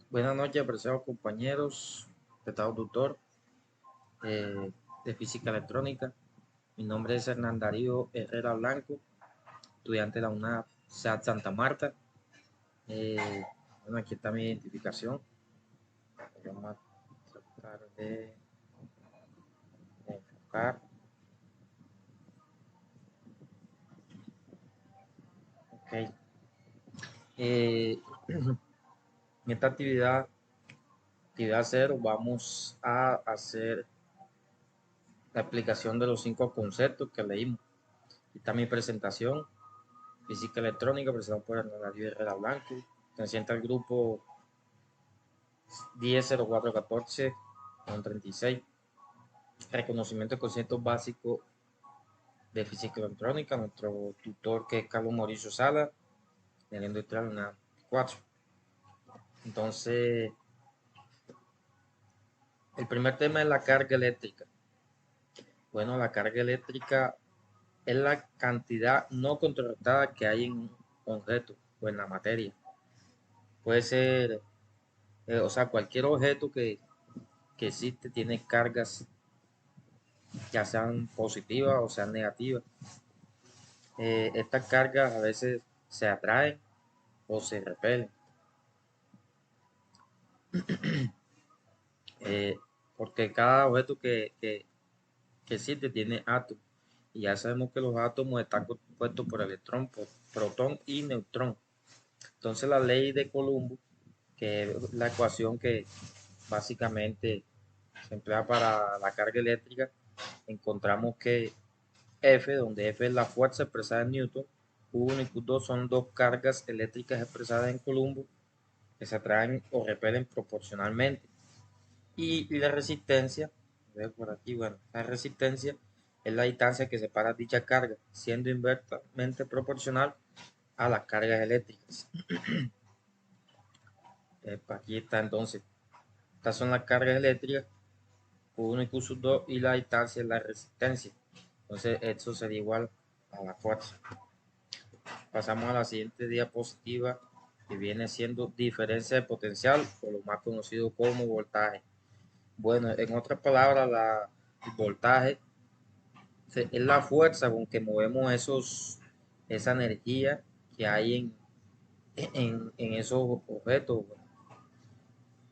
Buenas noches, apreciados compañeros, respetado tutor de física electrónica. Mi nombre es Hernán Darío Herrera Blanco, estudiante de la UNAP SAT Santa Marta. Eh, bueno, aquí está mi identificación. Vamos a tratar de enfocar. Ok. Eh, en esta actividad cero, vamos a hacer la explicación de los 5 conceptos que leímos. Aquí está mi presentación. Física electrónica, presentada por Hernán Darío Herrera Blanco. Perteneciente al grupo 10-04-14-36. Reconocimiento de conceptos básicos de física electrónica. Nuestro tutor, que es Carlos Mauricio Sala, de la industrial UNAM 4. Entonces, el primer tema es la carga eléctrica. Bueno, la carga eléctrica es la cantidad no controlada que hay en un objeto o en la materia. Puede ser, o sea, cualquier objeto que existe tiene cargas, ya sean positivas o sean negativas. Estas cargas a veces se atraen o se repelen, eh, porque cada objeto que existe tiene átomos. Y ya sabemos que los átomos están compuestos por electrón, por protón y neutrón. Entonces la ley de Coulomb, que es la ecuación que básicamente se emplea para la carga eléctrica, encontramos que F, donde F es la fuerza expresada en Newton, Q1 y Q2 son dos cargas eléctricas expresadas en Coulomb que se atraen o repelen proporcionalmente. Y la resistencia, por aquí, bueno, la resistencia es la distancia que separa dicha carga, siendo inversamente proporcional a las cargas eléctricas. Aquí está entonces, estas son las cargas eléctricas, Q1 y Q2, y la distancia es la resistencia. Entonces, esto sería igual a la fuerza. Pasamos a la siguiente diapositiva, que viene siendo diferencia de potencial, o lo más conocido como voltaje. Bueno, en otras palabras, el voltaje es la fuerza con que movemos esa energía que hay en esos objetos.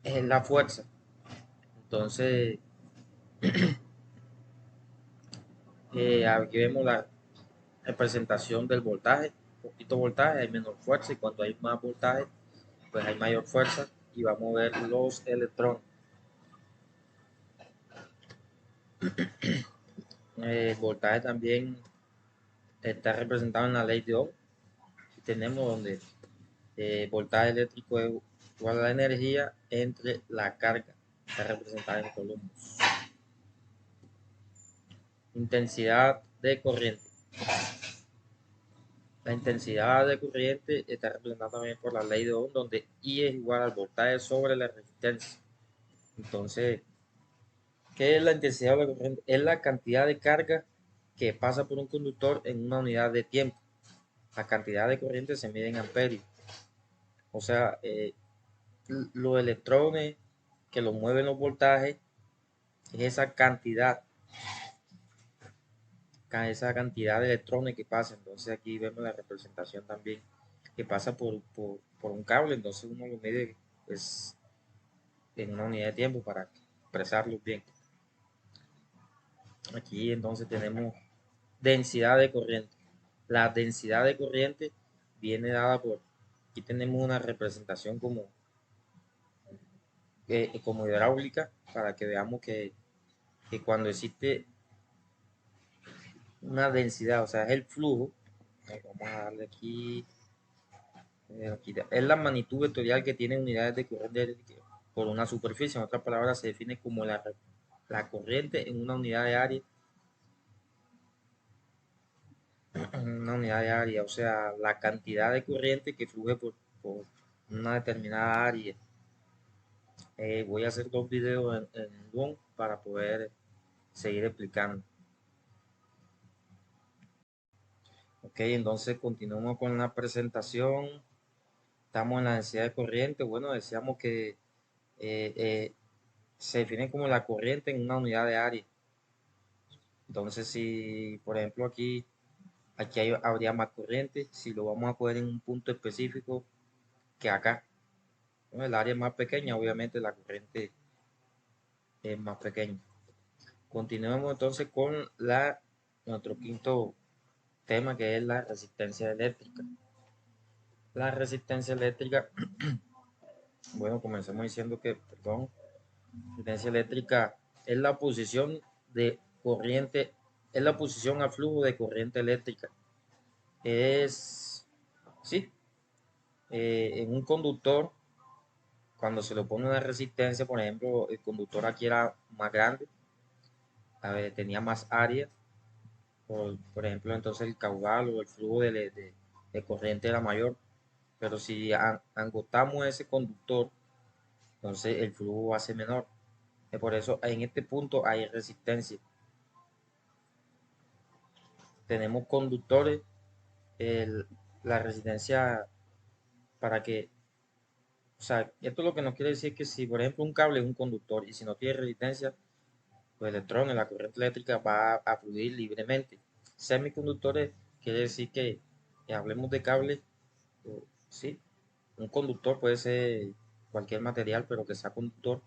Es la fuerza. Entonces, aquí vemos la representación del voltaje. Un poquito voltaje, hay menor fuerza, y cuando hay más voltaje, pues hay mayor fuerza y va a mover los electrones. El voltaje también está representado en la ley de Ohm. Tenemos donde voltaje eléctrico es igual a la energía entre la carga, está representada en columnas. Intensidad de corriente. La intensidad de corriente está representada también por la ley de Ohm, donde I es igual al voltaje sobre la resistencia. Entonces, ¿qué es la intensidad de corriente? Es la cantidad de carga que pasa por un conductor en una unidad de tiempo. La cantidad de corriente se mide en amperios. O sea, los electrones que los mueven los voltajes es esa cantidad de electrones que pasa. Entonces aquí vemos la representación también que pasa por un cable. Entonces uno lo mide pues, en una unidad de tiempo para expresarlo bien. Aquí entonces tenemos densidad de corriente. La densidad de corriente viene dada por, aquí tenemos una representación como hidráulica, para que veamos que cuando existe una densidad, o sea, es el flujo, vamos a darle aquí, es la magnitud vectorial que tiene unidades de corriente eléctrica por una superficie. En otras palabras, se define como la corriente en una unidad de área, o sea, la cantidad de corriente que fluye por una determinada área. Voy a hacer 2 videos en Zoom para poder seguir explicando. Ok, entonces continuamos con la presentación. Estamos en la densidad de corriente. Bueno, decíamos que eh, eh, se define como la corriente en una unidad de área. Entonces, si por ejemplo habría más corriente, si lo vamos a coger en un punto específico que acá, ¿no? El área es más pequeña, obviamente la corriente es más pequeña. Continuemos entonces con nuestro quinto tema, que es la resistencia eléctrica. La resistencia eléctrica, bueno, comencemos diciendo que, perdón, resistencia eléctrica es la posición de corriente, es la posición a flujo de corriente eléctrica. Es, sí, en un conductor, cuando se le pone una resistencia, por ejemplo, el conductor aquí era más grande, a ver, tenía más área, por ejemplo, entonces el caudal o el flujo de corriente era mayor, pero si angotamos ese conductor, entonces el flujo va a ser menor. Por eso en este punto hay resistencia. Tenemos conductores, el- la resistencia para que, o sea, esto lo que nos quiere decir que si por ejemplo un cable es un conductor y si no tiene resistencia, los electrones, la corriente eléctrica va a fluir libremente. Semiconductores quiere decir que hablemos de cables, sí, un conductor puede ser cualquier material, pero que sea conductor.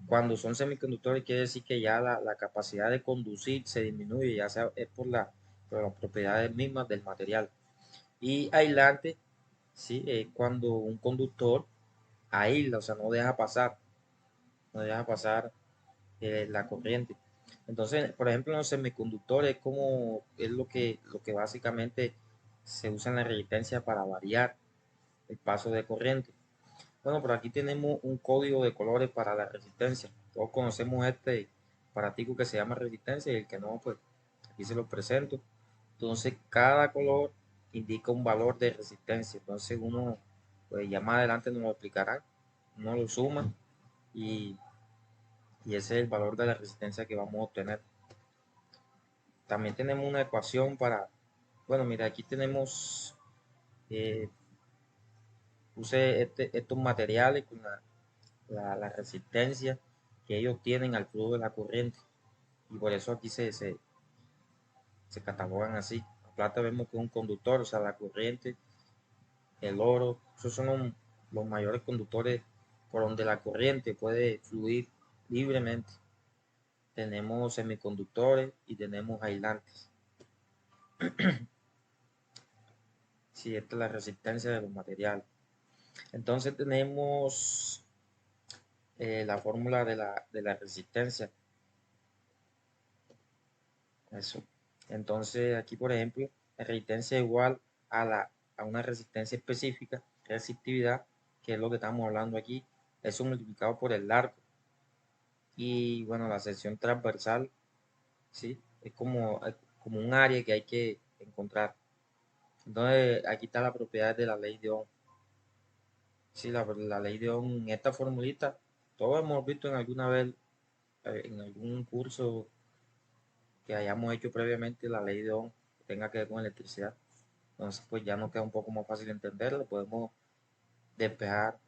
Cuando son semiconductores quiere decir que ya la capacidad de conducir se disminuye, ya sea es por las propiedades mismas del material. Y aislante, sí, es cuando un conductor aísla, o sea, no deja pasar la corriente. Entonces, por ejemplo, en los semiconductores es lo que básicamente se usa en la resistencia para variar el paso de corriente. Bueno, por aquí tenemos un código de colores para la resistencia. Todos conocemos este aparatico que se llama resistencia y el que no, pues aquí se lo presento. Entonces, cada color indica un valor de resistencia. Entonces, uno, pues ya más adelante nos lo explicará. Uno lo suma y, y ese es el valor de la resistencia que vamos a obtener. También tenemos una ecuación bueno, mira, aquí tenemos, eh, puse estos materiales con la resistencia que ellos tienen al flujo de la corriente y por eso aquí se catalogan así. La plata vemos que es un conductor, o sea, la corriente, el oro, esos son los mayores conductores por donde la corriente puede fluir libremente. Tenemos semiconductores y tenemos aislantes. Sí, esta es la resistencia de los materiales. Entonces tenemos la fórmula de la resistencia. Eso. Entonces aquí, por ejemplo, la resistencia es igual a una resistencia específica, resistividad, que es lo que estamos hablando aquí. Eso multiplicado por el largo. Y bueno, la sección transversal, ¿sí? Es como un área que hay que encontrar. Entonces aquí está la propiedad de la ley de Ohm. Sí, la ley de Ohm, en esta formulita, todos hemos visto en alguna vez, en algún curso que hayamos hecho previamente, la ley de Ohm que tenga que ver con electricidad. Entonces, pues ya nos queda un poco más fácil entenderlo. Podemos despejar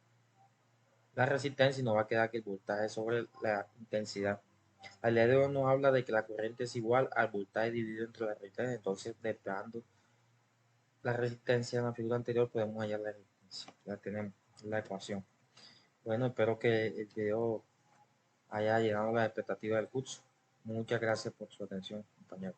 la resistencia y nos va a quedar que el voltaje sobre la intensidad. Al día de hoy nos habla de que la corriente es igual al voltaje dividido entre la resistencia. Entonces, despejando la resistencia en la figura anterior, podemos hallar la resistencia. La tenemos, la ecuación. Bueno, espero que el video haya llenado las expectativas del curso. Muchas gracias por su atención, compañero.